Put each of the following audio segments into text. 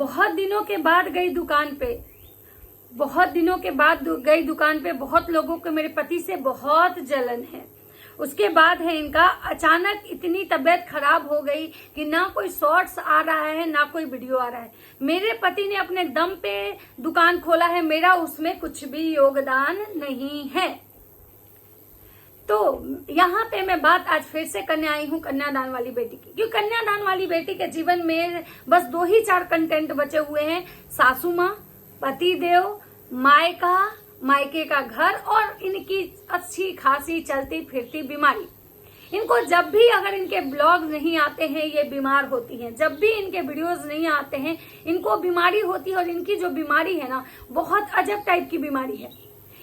बहुत दिनों के बाद गई दुकान पे, बहुत लोगों को मेरे पति से बहुत जलन है। उसके बाद है इनका अचानक इतनी तबीयत खराब हो गई कि ना कोई शॉर्ट्स आ रहा है ना कोई वीडियो आ रहा है। मेरे पति ने अपने दम पे दुकान खोला है, मेरा उसमें कुछ भी योगदान नहीं है। तो यहाँ पे मैं बात आज फिर से करने आई हूँ कन्यादान वाली बेटी की, क्योंकि कन्यादान वाली बेटी के जीवन में बस 2 ही 4 कंटेंट बचे हुए हैं। सासू माँ, पति देव, मायका, मायके का घर और इनकी अच्छी खासी चलती फिरती बीमारी। इनको जब भी अगर इनके ब्लॉग नहीं आते हैं ये बीमार होती हैं, जब भी इनके वीडियोस नहीं आते हैं इनको बीमारी होती है। और इनकी जो बीमारी है ना बहुत अजब टाइप की बीमारी है।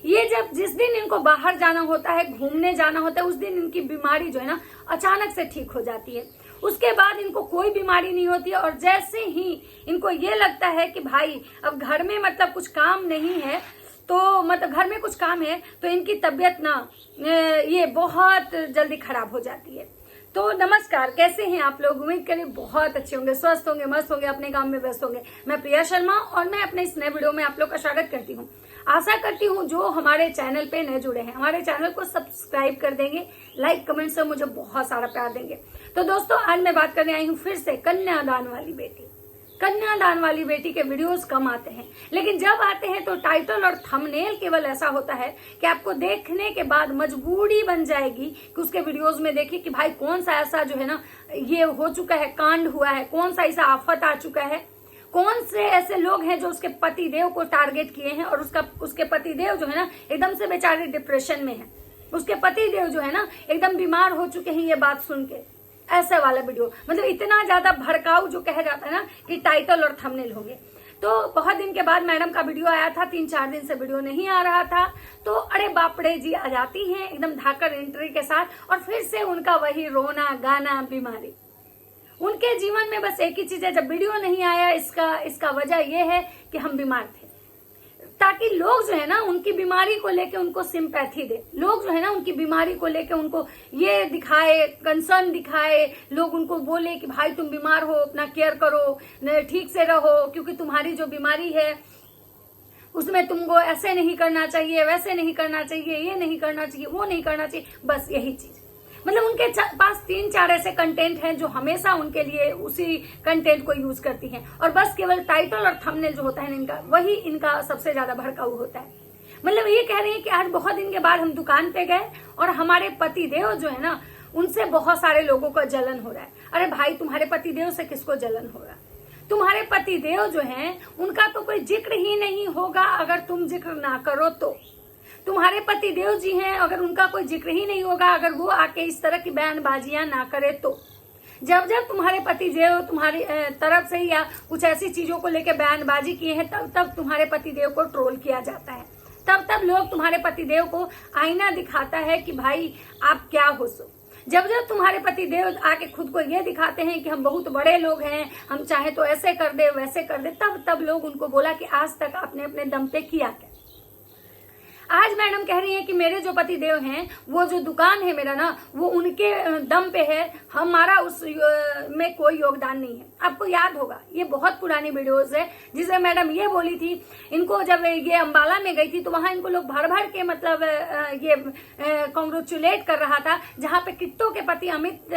ये जब जिस दिन इनको बाहर जाना होता है, घूमने जाना होता है, उस दिन इनकी बीमारी जो है ना अचानक से ठीक हो जाती है। उसके बाद इनको कोई बीमारी नहीं होती है। और जैसे ही इनको ये लगता है कि भाई अब घर में मतलब कुछ काम नहीं है, तो मतलब घर में कुछ काम है, तो इनकी तबीयत ना ये बहुत जल्दी खराब हो जाती है। तो नमस्कार, कैसे हैं आप लोग? उम्मीद करें बहुत अच्छे होंगे, स्वस्थ होंगे, मस्त होंगे, अपने काम में व्यस्त होंगे। मैं प्रिया शर्मा और मैं अपने इस नए वीडियो में आप लोग का स्वागत करती हूँ। आशा करती हूँ जो हमारे चैनल पे नए जुड़े हैं हमारे चैनल को सब्सक्राइब कर देंगे, लाइक कमेंट से मुझे बहुत सारा प्यार देंगे। तो दोस्तों आज मैं बात करने आई हूँ फिर से कन्यादान वाली बेटी। कन्यादान वाली बेटी के वीडियोस कम आते हैं, लेकिन जब आते हैं तो टाइटल और थंबनेल केवल ऐसा होता है कि आपको देखने के बाद मजबूरी बन जाएगी कि उसके वीडियोस में देखिए कि भाई कौन सा ऐसा जो है ना ये हो चुका है, कांड हुआ है, कौन सा ऐसा आफत आ चुका है, कौन से ऐसे लोग हैं जो उसके पति देव को टारगेट किए हैं। और उसके पति देव जो है ना एकदम से बेचारे डिप्रेशन में है, उसके पति देव जो है ना एकदम बीमार हो चुके हैं ये बात सुन के। ऐसे वाला वीडियो मतलब इतना ज्यादा भड़काऊ जो कहा जाता है ना कि टाइटल और थंबनेल होंगे। तो बहुत दिन के बाद मैडम का वीडियो आया था, 3-4 दिन से वीडियो नहीं आ रहा था। तो अरे बापड़े जी आ जाती हैं एकदम धाकड़ एंट्री के साथ और फिर से उनका वही रोना गाना बीमारी। उनके जीवन में बस एक ही चीज है, जब वीडियो नहीं आया इसका वजह यह है कि हम बीमार थे, ताकि लोग जो है ना उनकी बीमारी को लेके उनको सिंपैथी दे, लोग जो है ना उनकी बीमारी को लेके उनको ये दिखाए, कंसर्न दिखाए, लोग उनको बोले कि भाई तुम बीमार हो, अपना केयर करो, ठीक से रहो, क्योंकि तुम्हारी जो बीमारी है उसमें तुमको ऐसे नहीं करना चाहिए, वैसे नहीं करना चाहिए, ये नहीं करना चाहिए, वो नहीं करना चाहिए। बस यही चीज मतलब उनके पास 3-4 ऐसे कंटेंट हैं जो हमेशा उनके लिए उसी कंटेंट को यूज करती हैं। और बस केवल टाइटल और थंबनेल जो होता है इनका, वही इनका सबसे ज्यादा भड़काऊ होता है। मतलब ये कह रही है कि आज बहुत दिन के बाद हम दुकान पे गए और हमारे पति देव जो है ना उनसे बहुत सारे लोगों को जलन हो रहा है। अरे भाई तुम्हारे पति देव से किसको जलन हो रहा है? तुम्हारे पति देव जो है उनका तो कोई जिक्र ही नहीं होगा अगर तुम जिक्र ना करो तो। तुम्हारे पति देव जी हैं, अगर उनका कोई जिक्र ही नहीं होगा, अगर वो आके इस तरह की बयानबाजियां ना करे तो। जब तुम्हारे पति देव तुम्हारी तरफ से या कुछ ऐसी चीजों को लेकर बयानबाजी किए हैं तब तुम्हारे पति देव को ट्रोल किया जाता है। तब लोग तुम्हारे पति देव को आईना दिखाता है कि भाई आप क्या हो सो। जब तुम्हारे पति देव आके खुद को ये दिखाते हैं कि हम बहुत बड़े लोग हैं, हम चाहे तो ऐसे कर दे वैसे कर दे, तब लोग उनको बोला कि आज तक आपने अपने दम पे किया क्या। आज मैडम कह रही है कि मेरे जो पति देव हैं वो जो दुकान है मेरा ना वो उनके दम पे है, हमारा उस में कोई योगदान नहीं है। आपको याद होगा ये बहुत पुरानी वीडियोस है जिसमें मैडम ये बोली थी। इनको जब ये अंबाला में गई थी तो वहां इनको लोग भर के मतलब ये कॉन्ग्रेचुलेट कर रहा था, जहां पे किट्टो के पति अमित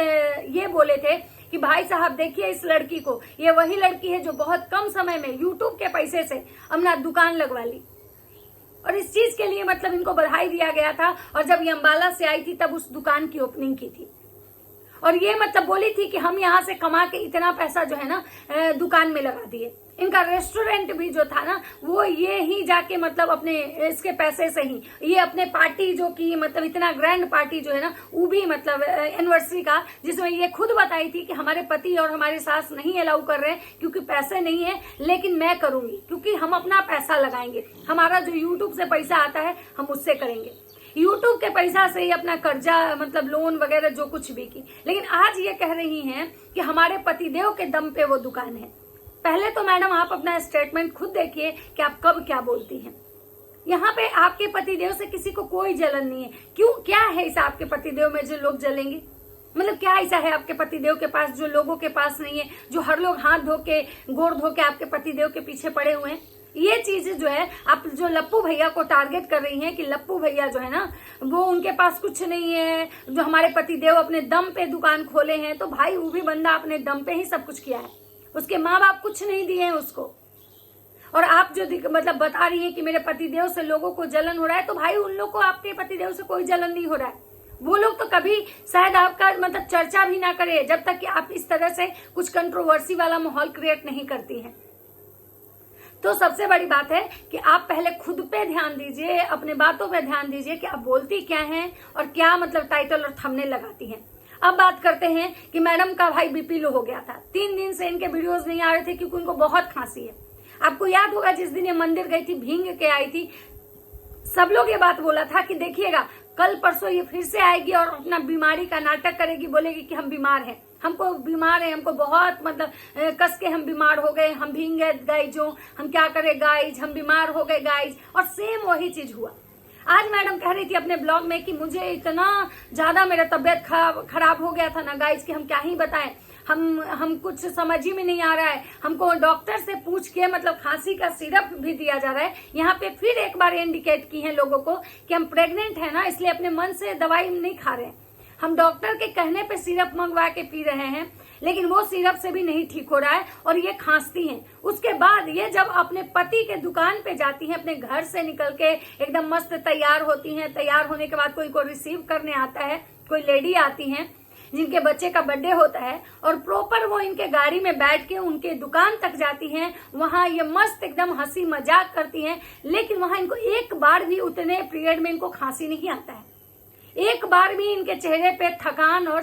ये बोले थे कि भाई साहब देखिए इस लड़की को, ये वही लड़की है जो बहुत कम समय में यूट्यूब के पैसे से अपना दुकान लगवा ली। और इस चीज के लिए मतलब इनको बधाई दिया गया था। और जब ये अंबाला से आई थी तब उस दुकान की ओपनिंग की थी और ये मतलब बोली थी कि हम यहाँ से कमा के इतना पैसा जो है ना दुकान में लगा दिए। इनका रेस्टोरेंट भी जो था ना वो ये ही जाके मतलब अपने इसके पैसे से ही ये अपने पार्टी जो की मतलब इतना ग्रैंड पार्टी जो है ना वो भी मतलब एनिवर्सरी का, जिसमें ये खुद बताई थी कि हमारे पति और हमारे सास नहीं अलाउ कर रहे हैं क्योंकि पैसे नहीं है, लेकिन मैं करूंगी क्योंकि हम अपना पैसा लगाएंगे, हमारा जो यूट्यूब से पैसा आता है हम उससे करेंगे। यूट्यूब के पैसा से ही अपना कर्जा मतलब लोन वगैरह जो कुछ भी की। लेकिन आज ये कह रही हैं कि हमारे पतिदेव के दम पे वो दुकान है। पहले तो मैडम आप अपना स्टेटमेंट खुद देखिए कि आप कब क्या बोलती हैं। यहाँ पे आपके पतिदेव से किसी को कोई जलन नहीं है। क्यों, क्या है इस आपके पतिदेव में जो लोग जलेंगे? मतलब क्या ऐसा है आपके पतिदेव के पास जो लोगों के पास नहीं है, जो हर लोग हाथ धो के गोड़ धो के आपके पतिदेव के पीछे पड़े हुए हैं। ये चीज जो है आप जो लप्पू भैया को टारगेट कर रही हैं कि लप्पू भैया जो है ना वो उनके पास कुछ नहीं है, जो हमारे पतिदेव अपने दम पे दुकान खोले हैं, तो भाई वो भी बंदा अपने दम पे ही सब कुछ किया है, उसके माँ बाप कुछ नहीं दिए हैं उसको। और आप जो मतलब बता रही है कि मेरे पतिदेव से लोगों को जलन हो रहा है, तो भाई उन लोग को आपके पतिदेव से कोई जलन नहीं हो रहा है। वो लोग तो कभी शायद आपका मतलब चर्चा भी ना करे जब तक कि आप इस तरह से कुछ कंट्रोवर्सी वाला माहौल क्रिएट नहीं करती हैं। तो सबसे बड़ी बात है कि आप पहले खुद पे ध्यान दीजिए, अपने बातों पे ध्यान दीजिए कि आप बोलती क्या हैं और क्या मतलब टाइटल और थंबनेल लगाती हैं। अब बात करते हैं कि मैडम का भाई बीपी लो हो गया था, 3 दिन से इनके वीडियोस नहीं आ रहे थे क्योंकि उनको बहुत खांसी है। आपको याद होगा जिस दिन ये मंदिर गई थी, भींग के आई थी, सब लोग ये बात बोला था कि देखिएगा कल परसों ये फिर से आएगी और अपना बीमारी का नाटक करेगी, बोलेगी कि हम बीमार हैं, हमको बीमार है, हमको बहुत मतलब कस के हम बीमार हो गए, हम भींग गए गाइज, हम क्या करें गाइज, हम बीमार हो गए गाइज। और सेम वही चीज हुआ। आज मैडम कह रही थी अपने ब्लॉग में कि मुझे इतना ज्यादा मेरा तबियत खराब हो गया था ना गाइज कि हम क्या ही बताएं, हम कुछ समझ ही में नहीं आ रहा है, हमको डॉक्टर से पूछ के मतलब खांसी का सिरप भी दिया जा रहा है। यहाँ पे फिर एक बार इंडिकेट की है लोगों को कि हम प्रेग्नेंट है ना, इसलिए अपने मन से दवाई नहीं खा रहे हैं, हम डॉक्टर के कहने पे सिरप मंगवा के पी रहे हैं, लेकिन वो सिरप से भी नहीं ठीक हो रहा है और ये खांसती हैं। उसके बाद ये जब अपने पति के दुकान पे जाती हैं, अपने घर से निकल के एकदम मस्त तैयार होती हैं, तैयार होने के बाद कोई को रिसीव करने आता है, कोई लेडी आती हैं जिनके बच्चे का बर्थडे होता है, और प्रॉपर वो इनके गाड़ी में बैठ के उनके दुकान तक जाती हैं, वहां ये मस्त एकदम हंसी मजाक करती हैं, लेकिन वहां इनको एक बार भी उतने पीरियड में इनको खांसी नहीं आता है, एक बार भी इनके चेहरे पे थकान और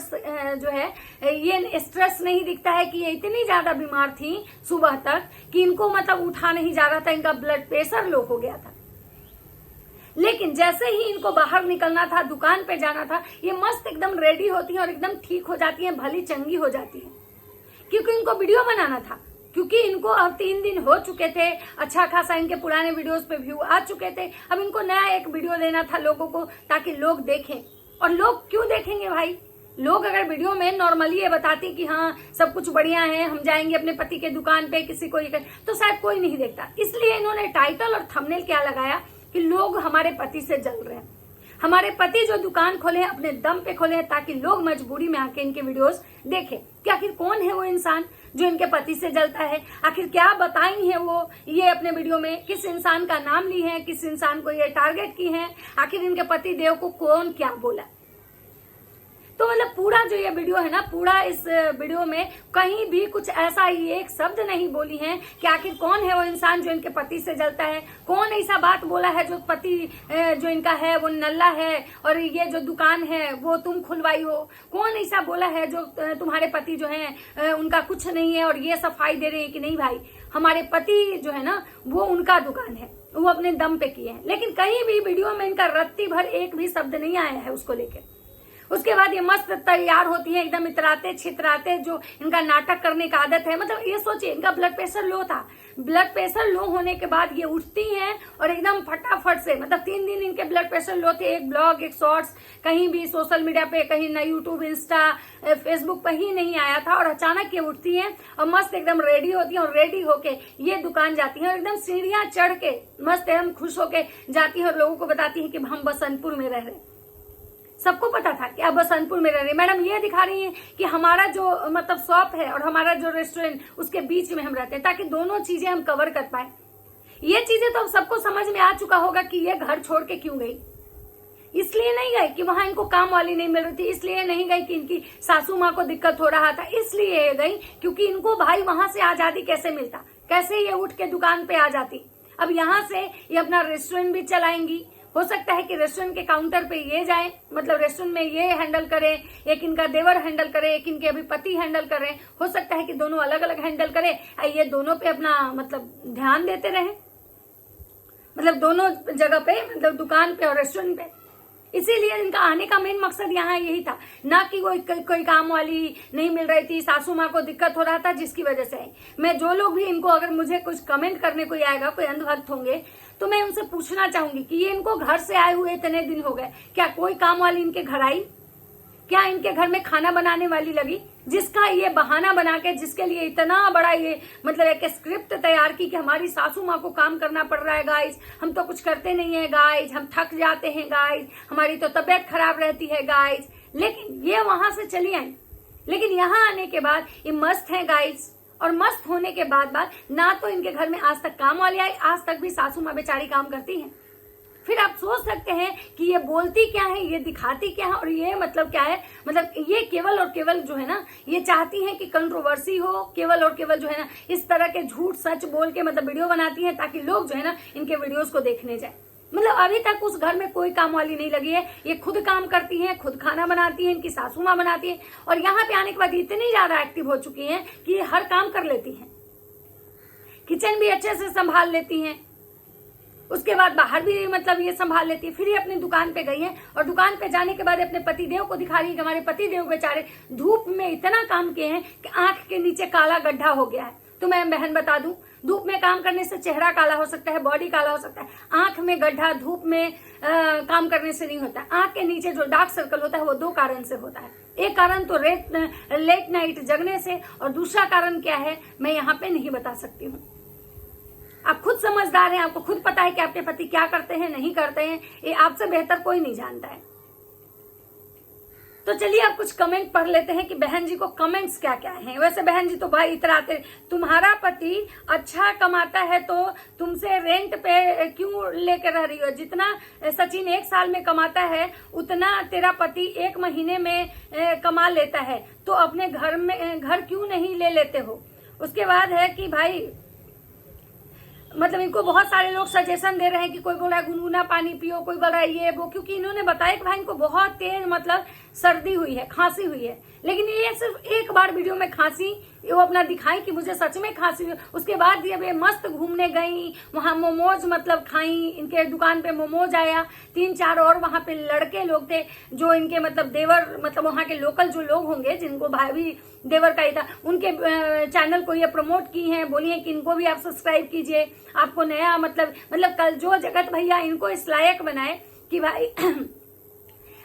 जो है ये स्ट्रेस नहीं दिखता है कि ये इतनी ज्यादा बीमार थी सुबह तक कि इनको मतलब उठा नहीं जा रहा था, इनका ब्लड प्रेशर लो हो गया था। लेकिन जैसे ही इनको बाहर निकलना था, दुकान पे जाना था, ये मस्त एकदम रेडी होती हैं और एकदम ठीक हो जाती हैं, भली चंगी हो जाती हैं, क्योंकि इनको वीडियो बनाना था, क्योंकि इनको अब 3 दिन हो चुके थे, अच्छा खासा इनके पुराने वीडियोस पे व्यू आ चुके थे, अब इनको नया एक वीडियो देना था लोगों को ताकि लोग देखें। और लोग क्यों देखेंगे भाई? लोग अगर वीडियो में नॉर्मली ये बताती कि हाँ सब कुछ बढ़िया है, हम जाएंगे अपने पति के दुकान पे किसी को, तो शायद कोई नहीं देखता। इसलिए इन्होंने टाइटल और थंबनेल क्या लगाया कि लोग हमारे पति से जल रहे हैं, हमारे पति जो दुकान खोले हैं अपने दम पे खोले हैं, ताकि लोग मजबूरी में आके इनके वीडियोस देखें कि आखिर कौन है वो इंसान जो इनके पति से जलता है, आखिर क्या बताई है वो ये अपने वीडियो में, किस इंसान का नाम ली है, किस इंसान को ये टारगेट की है, आखिर इनके पति देव को कौन क्या बोला। तो मतलब पूरा जो ये वीडियो है ना, पूरा इस वीडियो में कहीं भी कुछ ऐसा ही एक शब्द नहीं बोली है कि आखिर कौन है वो इंसान जो इनके पति से जलता है, कौन ऐसा बात बोला है जो पति जो इनका है वो नल्ला है और ये जो दुकान है वो तुम खुलवाई हो, कौन ऐसा बोला है जो तुम्हारे पति जो है उनका कुछ नहीं है और ये सफाई दे रहे हैं कि नहीं भाई हमारे पति जो है ना वो उनका दुकान है, वो अपने दम पे किए हैं। लेकिन कहीं भी वीडियो में इनका रत्ती भर एक भी शब्द नहीं आया है उसको लेकर। उसके बाद ये मस्त तैयार होती है एकदम इतराते छितराते, जो इनका नाटक करने का आदत है। मतलब ये सोचिए इनका ब्लड प्रेशर लो था, ब्लड प्रेशर लो होने के बाद ये उठती हैं और एकदम फटाफट से, मतलब 3 दिन इनके ब्लड प्रेशर लो थे, एक ब्लॉग एक शॉर्ट्स कहीं भी सोशल मीडिया पे कहीं ना यूट्यूब इंस्टा फेसबुक पे ही नहीं आया था, और अचानक ये उठती हैं और मस्त एकदम रेडी होती हैं और रेडी होके ये दुकान जाती हैं और एकदम सीढ़ियां चढ़ के मस्त एकदम खुश होके जाती है और लोगों को बताती है कि हम बसंतपुर में रह रहे। सबको पता था कि आप बसंतपुर में रह रही। मैडम ये दिखा रही हैं कि हमारा जो मतलब शॉप है और हमारा जो रेस्टोरेंट उसके बीच में हम रहते हैं, ताकि दोनों चीजें हम कवर कर पाए। ये चीजें तो सबको समझ में आ चुका होगा कि ये घर छोड़ के क्यों गई। इसलिए नहीं गई कि वहां इनको काम वाली नहीं मिल रही थी, इसलिए नहीं गई कि इनकी सासू माँ को दिक्कत हो रहा था, इसलिए ये गई क्योंकि इनको भाई वहां से आजादी कैसे मिलता, कैसे ये उठ के दुकान पे आ जाती। अब यहाँ से ये अपना रेस्टोरेंट भी चलाएंगी, हो सकता है कि रेस्टोरेंट के काउंटर पे ये जाए, मतलब रेस्टोरेंट में ये हैंडल करे, एक इनका देवर हैंडल करे, एक इनके अभी पति हैंडल करे, हो सकता है कि दोनों अलग अलग हैंडल करे, ये दोनों पे अपना मतलब ध्यान देते रहे, मतलब दोनों जगह पे, मतलब दुकान पे और रेस्टोरेंट पे। इसीलिए इनका आने का मेन मकसद यहाँ यही था, ना कि कोई काम वाली नहीं मिल रही थी, सासू माँ को दिक्कत हो रहा था जिसकी वजह से। मैं जो लोग भी इनको अगर मुझे कुछ कमेंट करने को आएगा, कोई अंधभक्त होंगे, तो मैं उनसे पूछना चाहूंगी कि ये इनको घर से आए हुए इतने दिन हो गए, क्या कोई काम वाली इनके घर आई? क्या इनके घर में खाना बनाने वाली लगी, जिसका ये बहाना बना के, जिसके लिए इतना बड़ा ये मतलब एक स्क्रिप्ट तैयार की कि हमारी सासू माँ को काम करना पड़ रहा है गाइज, हम तो कुछ करते नहीं है गाइज, हम थक जाते हैं गाइज, हमारी तो तबीयत खराब रहती है गाइज। लेकिन ये वहां से चली आई, लेकिन यहाँ आने के बाद ये मस्त है गाइज। और मस्त होने के बाद ना तो इनके घर में आज तक काम वाली आई, आज तक भी सासू माँ बेचारी काम करती है। फिर आप सोच सकते हैं कि ये बोलती क्या है, ये दिखाती क्या है, और ये मतलब क्या है, मतलब ये केवल और केवल जो है ना, ये चाहती हैं कि कंट्रोवर्सी हो, केवल और केवल जो है ना इस तरह के झूठ सच बोल के मतलब वीडियो बनाती हैं ताकि लोग जो है ना इनके वीडियोस को देखने जाए। मतलब अभी तक उस घर में कोई काम वाली नहीं लगी है, ये खुद काम करती हैं, खुद खाना बनाती हैं, इनकी सासू माँ बनाती है, और यहाँ पे आने के बाद इतनी ज्यादा एक्टिव हो चुकी हैं कि ये हर काम कर लेती हैं, किचन भी अच्छे से संभाल लेती हैं, उसके बाद बाहर भी मतलब ये संभाल लेती है। फिर ये अपनी दुकान पे गई है, और दुकान पे जाने के बाद अपने पतिदेव को दिखा रही है कि हमारे पतिदेव बेचारे धूप में इतना काम किए हैं कि आंख के नीचे काला गड्ढा हो गया है। तो मैं बहन बता दूं, धूप में काम करने से चेहरा काला हो सकता है, बॉडी काला हो सकता है, आंख में गड्ढा धूप में काम करने से नहीं होता। आंख के नीचे जो डार्क सर्कल होता है वो 2 कारण से होता है। एक कारण तो लेट नाइट जगने से, और दूसरा कारण क्या है मैं यहाँ पे नहीं बता सकती हूँ। आप खुद समझदार हैं, आपको खुद पता है कि आपके पति क्या करते हैं नहीं करते हैं, ये आपसे बेहतर कोई नहीं जानता है। तो चलिए आप कुछ कमेंट पढ़ लेते हैं कि बहन जी को कमेंट्स क्या क्या हैं। वैसे बहन जी तो भाई इतराते, तुम्हारा पति अच्छा कमाता है तो तुमसे रेंट पे क्यों लेकर रह रही हो, जितना सचिन 1 साल में कमाता है उतना तेरा पति 1 महीने में कमा लेता है, तो अपने घर क्यों नहीं ले लेते हो। उसके बाद है कि भाई मतलब इनको बहुत सारे लोग सजेशन दे रहे हैं कि कोई बोल रहा है गुनगुना पानी पियो, कोई बोल रहा है ये वो, क्योंकि इन्होंने बताया कि भाई इनको बहुत तेज मतलब सर्दी हुई है, खांसी हुई है। लेकिन ये सिर्फ एक बार वीडियो में खांसी वो अपना दिखाई कि मुझे सच में खांसी हुई। उसके बाद जब ये मस्त घूमने गई, वहां मोमोज मतलब खाई, इनके दुकान पे मोमोज आया, 3-4 और वहां पे लड़के लोग थे जो इनके मतलब देवर, मतलब वहां के लोकल जो लोग होंगे जिनको भाभी देवर का ही था, उनके चैनल को ये प्रमोट की हैं, बोली है कि इनको भी आप सब्सक्राइब कीजिए, आपको नया मतलब कल जो जगत भैया इनको इस लायक बनाए कि भाई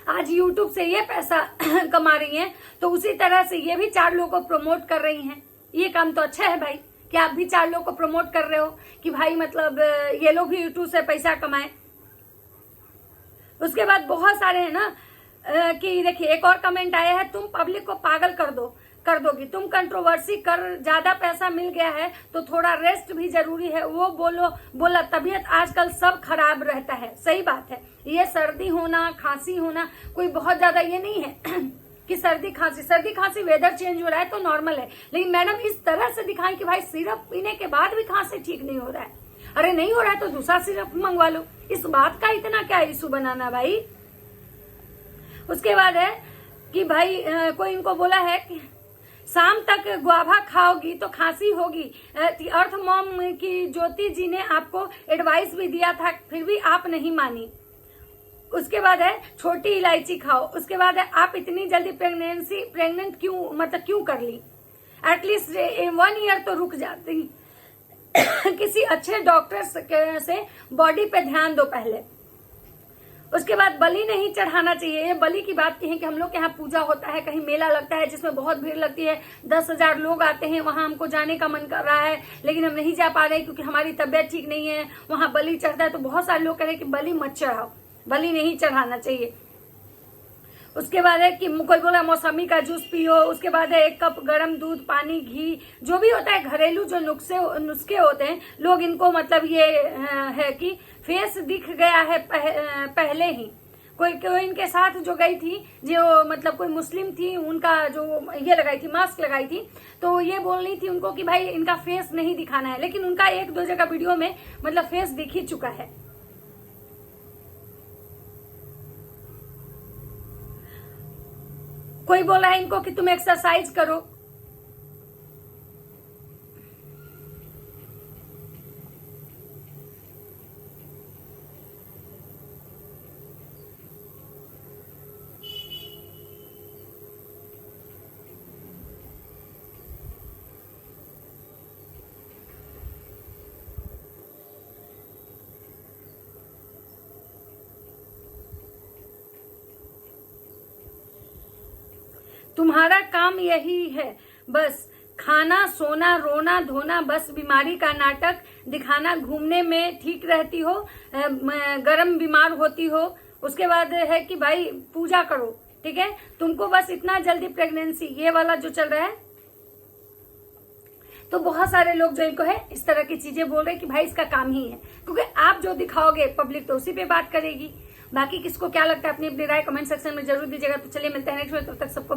आज YouTube से ये पैसा कमा रही हैं, तो उसी तरह से ये भी 4 लोगों को प्रमोट कर रही हैं। ये काम तो अच्छा है भाई कि आप भी 4 लोगों को प्रमोट कर रहे हो कि भाई मतलब ये लोग भी YouTube से पैसा कमाए। उसके बाद बहुत सारे हैं ना कि देखिए एक और कमेंट आया है, तुम पब्लिक को पागल कर दोगी, तुम कंट्रोवर्सी कर, ज्यादा पैसा मिल गया है तो थोड़ा रेस्ट भी जरूरी है। वो बोला तबीयत आजकल सब खराब रहता है। सही बात है, ये सर्दी होना खांसी होना कोई बहुत ज्यादा ये नहीं है कि सर्दी खांसी वेदर चेंज हो रहा है तो नॉर्मल है। लेकिन मैडम इस तरह से दिखाएं कि भाई सिरप पीने के बाद भी खांसी ठीक नहीं हो रहा है, अरे नहीं हो रहा है तो दूसरा सिरप मंगवा लो, इस बात का इतना क्या इशू बनाना भाई। उसके बाद है कि भाई कोई इनको बोला है कि शाम तक गुआवा खाओगी तो खांसी होगी। अर्थ मॉम की ज्योति जी ने आपको एडवाइस भी दिया था, फिर भी आप नहीं मानी। उसके बाद है छोटी इलायची खाओ। उसके बाद है आप इतनी जल्दी प्रेग्नेंट क्यों कर ली, एटलीस्ट 1 ईयर तो रुक जाती किसी अच्छे डॉक्टर से बॉडी पे ध्यान दो पहले। उसके बाद बलि नहीं चढ़ाना चाहिए। ये बलि की बात की है कि हम लोग के यहाँ पूजा होता है, कहीं मेला लगता है जिसमें बहुत भीड़ लगती है, 10,000 लोग आते हैं, वहां हमको जाने का मन कर रहा है लेकिन हम नहीं जा पा रहे क्योंकि हमारी तबीयत ठीक नहीं है, वहां बलि चढ़ता है। तो बहुत सारे लोग कह रहे हैं कि बलि मत चढ़ाओ, बलि नहीं चढ़ाना चाहिए। उसके बाद है कि कोई बोला मौसमी का जूस पियो। उसके बाद है 1 कप गर्म दूध, पानी, घी, जो भी होता है घरेलू जो नुस्खे होते हैं, लोग इनको मतलब ये है कि फेस दिख गया है पहले ही। कोई इनके साथ जो गई थी, जो मतलब कोई मुस्लिम थी, उनका जो ये लगाई थी, मास्क लगाई थी, तो ये बोल रही थी उनको कि भाई इनका फेस नहीं दिखाना है, लेकिन उनका 1-2 जगह वीडियो में मतलब फेस दिख ही चुका है। कोई बोला है इनको कि तुम एक्सरसाइज करो। तुम्हारा काम यही है, बस खाना, सोना, रोना, धोना, बस बीमारी का नाटक दिखाना। घूमने में ठीक रहती हो, गरम बीमार होती हो, उसके बाद है कि भाई पूजा करो, ठीक है। तुमको बस इतना जल्दी प्रेगनेंसी, ये वाला जो चल रहा है, तो बहुत सारे लोग जो इनको है इस तरह की चीजें बोल रहे हैं कि भाई इसका काम ही है, क्योंकि आप जो दिखाओगे पब्लिक तो उसी पे बात करेगी। बाकी किसको क्या लगता है अपनी अपनी राय कमेंट सेक्शन में जरूर दीजिएगा। तो चलिए मिलते हैं नेक्स्ट में, तब तक सबको